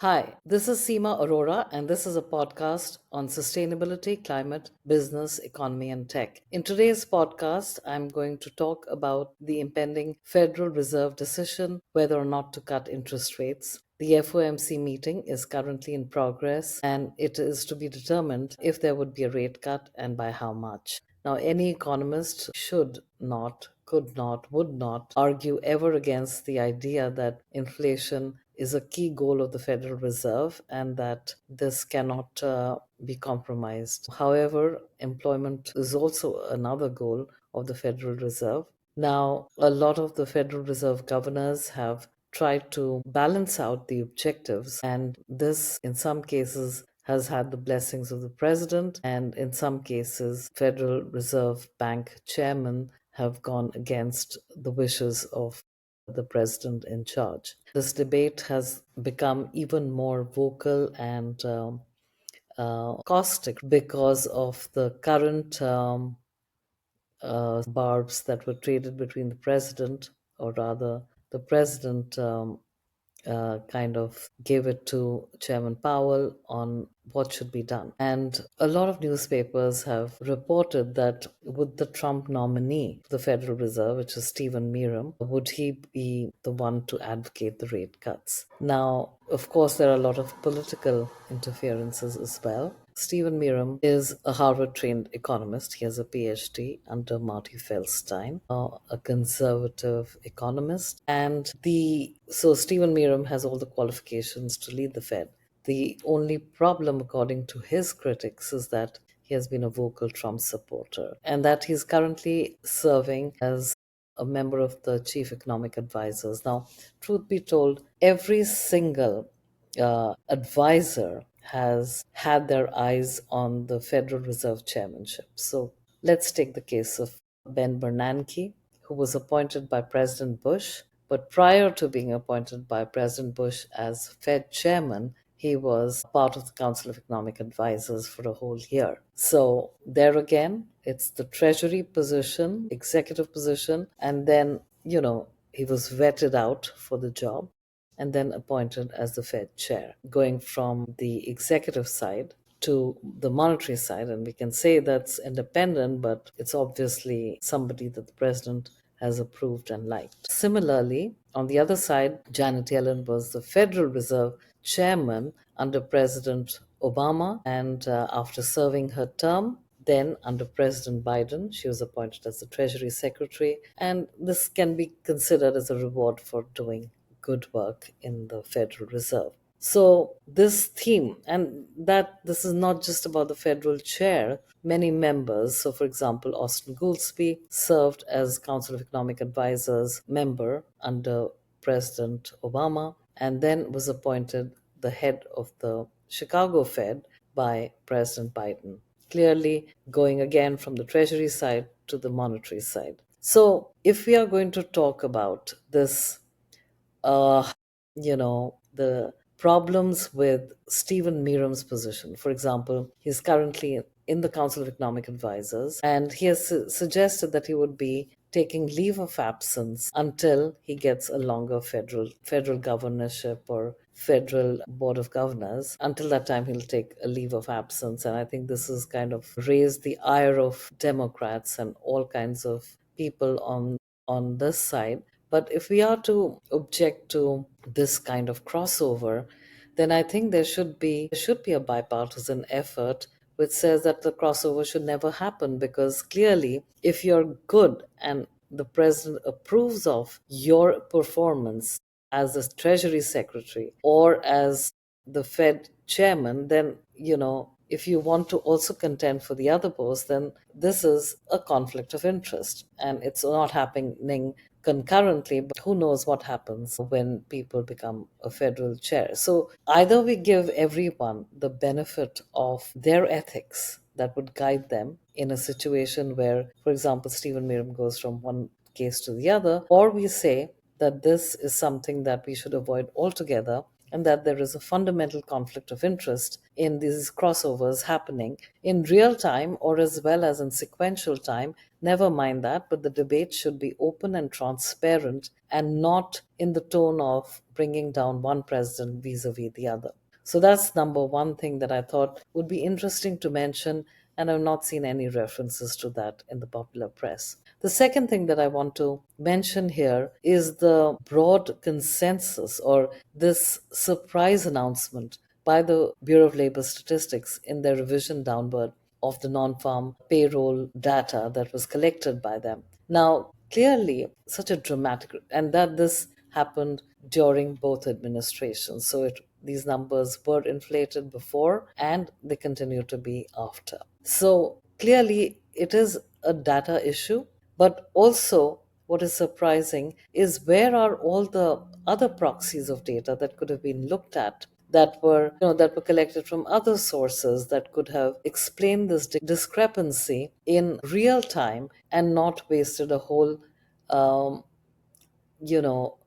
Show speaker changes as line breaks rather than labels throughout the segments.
Hi, this is Seema Arora, and this is a podcast on sustainability, climate, business, economy, and tech. In today's podcast, I'm going to talk about the impending Federal Reserve decision whether or not to cut interest rates. The FOMC meeting is currently in progress, and it is to be determined if there would be a rate cut and by how much. Now, any economist should not, could not, would not argue ever against the idea that inflation is a key goal of the Federal Reserve and that this cannot be compromised. However, employment is also another goal of the Federal Reserve. Now, a lot of the Federal Reserve governors have tried to balance out the objectives, and this, in some cases, has had the blessings of the president, and in some cases, Federal Reserve Bank chairmen have gone against the wishes of the president in charge. This debate has become even more vocal and caustic because of the current barbs that were traded between the president, or rather, the president kind of gave it to Chairman Powell on what should be done. And a lot of newspapers have reported that would the Trump nominee for the Federal Reserve, which is Stephen Meerum, would he be the one to advocate the rate cuts? Now, of course, there are a lot of political interferences as well. Stephen Meerum is a Harvard trained economist. He has a PhD under Marty Feldstein, a conservative economist. And so Stephen Meerum has all the qualifications to lead the Fed. The only problem, according to his critics, is that he has been a vocal Trump supporter and that he's currently serving as a member of the chief economic advisors. Now, truth be told, every single advisor has had their eyes on the Federal Reserve chairmanship. So let's take the case of Ben Bernanke, who was appointed by President Bush. But prior to being appointed by President Bush as Fed chairman, he was part of the Council of Economic Advisors for a whole year. So, there again, it's the Treasury position, executive position, and then, he was vetted out for the job and then appointed as the Fed chair, going from the executive side to the monetary side. And we can say that's independent, but it's obviously somebody that the president has approved and liked. Similarly, on the other side, Janet Yellen was the Federal Reserve chairman under President Obama, and after serving her term, then, under President Biden, she was appointed as the Treasury Secretary, and this can be considered as a reward for doing good work in the Federal Reserve. So, this theme, and that this is not just about the federal chair, many members, so for example, Austin Goolsbee served as Council of Economic Advisors member under President Obama and then was appointed the head of the Chicago Fed by President Biden, clearly going again from the Treasury side to the monetary side. So, if we are going to talk about this the problems with Stephen Meerum's position. For example, he's currently in the Council of Economic Advisors, and he has suggested that he would be taking leave of absence until he gets a longer federal governorship or federal board of governors. Until that time, he'll take a leave of absence, and I think this has kind of raised the ire of Democrats and all kinds of people on this side. But if we are to object to this kind of crossover, then I think there should be a bipartisan effort which says that the crossover should never happen, because clearly, if you're good and the president approves of your performance as the Treasury Secretary or as the Fed chairman, then if you want to also contend for the other post, then this is a conflict of interest, and it's not happening concurrently, but who knows what happens when people become a federal chair. So either we give everyone the benefit of their ethics that would guide them in a situation where, for example, Stephen Meerum goes from one case to the other, or we say that this is something that we should avoid altogether and that there is a fundamental conflict of interest in these crossovers happening in real time or as well as in sequential time. Never mind that, but the debate should be open and transparent and not in the tone of bringing down one president vis a vis the other. So that's number one thing that I thought would be interesting to mention, and I've not seen any references to that in the popular press. The second thing that I want to mention here is the broad consensus or this surprise announcement by the Bureau of Labor Statistics in their revision downward of the non farm payroll data that was collected by them. Now, clearly, such a dramatic, and that this happened during both administrations. So these numbers were inflated before and they continue to be after. So clearly, it is a data issue, but also what is surprising is where are all the other proxies of data that could have been looked at that were collected from other sources that could have explained this discrepancy in real time and not wasted um, you know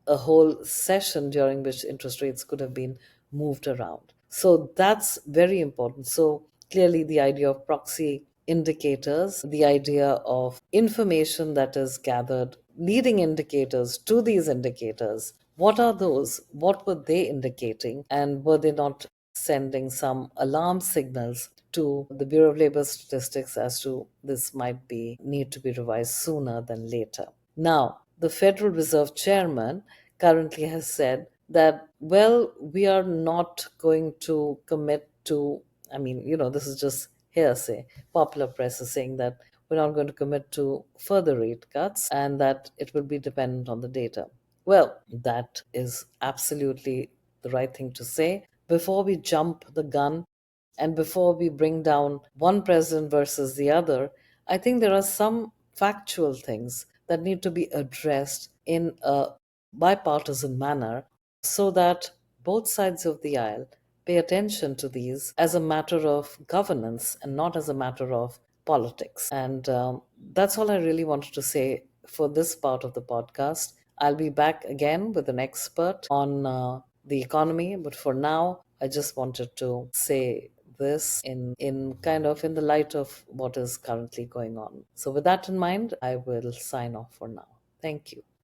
a whole session during which interest rates could have been moved around. So that's very important. So clearly, the idea of proxy indicators, the idea of information that is gathered, leading indicators to these indicators, what are those? What were they indicating? And were they not sending some alarm signals to the Bureau of Labor Statistics as to this might be need to be revised sooner than later? Now, the Federal Reserve Chairman currently has said that, well, we are not going to commit to, this is just hearsay. Popular press is saying that we're not going to commit to further rate cuts and that it will be dependent on the data. Well, that is absolutely the right thing to say. Before we jump the gun and before we bring down one president versus the other, I think there are some factual things that need to be addressed in a bipartisan manner so that both sides of the aisle pay attention to these as a matter of governance and not as a matter of politics. And that's all I really wanted to say for this part of the podcast. I'll be back again with an expert on the economy, but for now, I just wanted to say this in kind of in the light of what is currently going on. So with that in mind, I will sign off for now. Thank you.